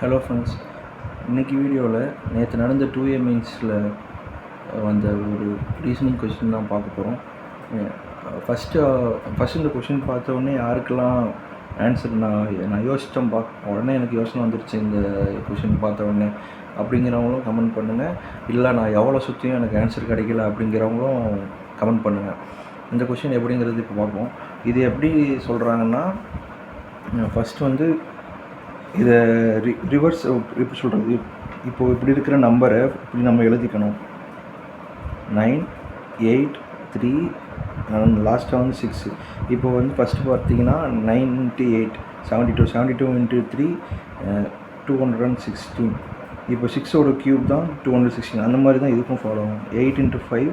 Hello friends, இன்றைக்கி வீடியோவில் நேற்று நடந்த 2A மெயின்ஸில் வந்த ஒரு ரீசனிங் கொஷின் தான் பார்க்க போகிறோம். ஃபஸ்ட்டு இந்த கொஷின் பார்த்த உடனே யாருக்கெல்லாம் ஆன்சர் நான் யோசித்தேன்ப்பா, உடனே எனக்கு யோசனை வந்துருச்சு இந்த கொஷின் பார்த்த உடனே அப்படிங்கிறவங்களும் கமெண்ட் பண்ணுங்கள். இல்லை நான் எவ்வளோ சுற்றியும் எனக்கு ஆன்சர் கிடைக்கல அப்படிங்கிறவங்களும் கமெண்ட் பண்ணுங்கள். இந்த கொஷின் எப்படிங்கிறது இப்போ பார்ப்போம். இது எப்படி சொல்கிறாங்கன்னா, ஃபஸ்ட்டு வந்து இதை ரிவர்ஸ் எப்படி சொல்கிறது, இப்போது இப்படி இருக்கிற நம்பரை இப்படி நம்ம எழுதிக்கணும். 9, 8, 3 லாஸ்ட்டாக வந்து 6. இப்போ வந்து ஃபஸ்ட்டு பார்த்தீங்கன்னா 9 × 8 72, 72 × 3 216. இப்போ 6ஓட க்யூப் தான் 216. அந்த மாதிரி தான் இதுக்கும் ஃபாலோ ஆகும். 8 × 5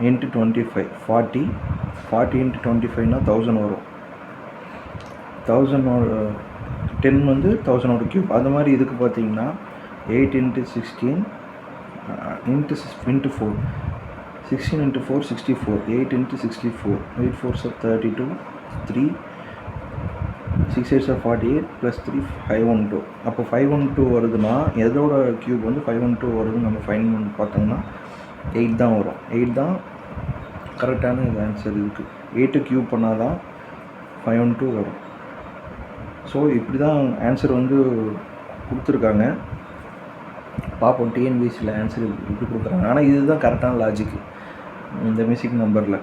× 25 40, 40 × 25 1000 வரும். 10 வந்து 1000ஓட க்யூப். அது மாதிரி இதுக்கு பார்த்தீங்கன்னா 8 × 16 × 4 16 × 4 64, 8 × 64 8 4s are 32, 3 6 8s are 48 + 3 512. அப்போ 512 வருதுன்னா எதோட க்யூப் வந்து 512 வருதுன்னு நம்ம ஃபைன் பண்ணி பார்த்தோம்னா 8 தான் வரும். 8 தான் கரெக்டான இது ஆன்சர். இதுக்கு 8 க்யூப் பண்ணால் தான் 512 வரும். ஸோ இப்படி தான் ஆன்சர் வந்து கொடுத்துருக்காங்க. பார்ப்போம் டிஎன்பிஎஸ்சியில் ஆன்சர் இப்படி கொடுக்குறாங்க. ஆனால் இதுதான் கரெக்டான லாஜிக்கு இந்த மியூசிக் நம்பரில்.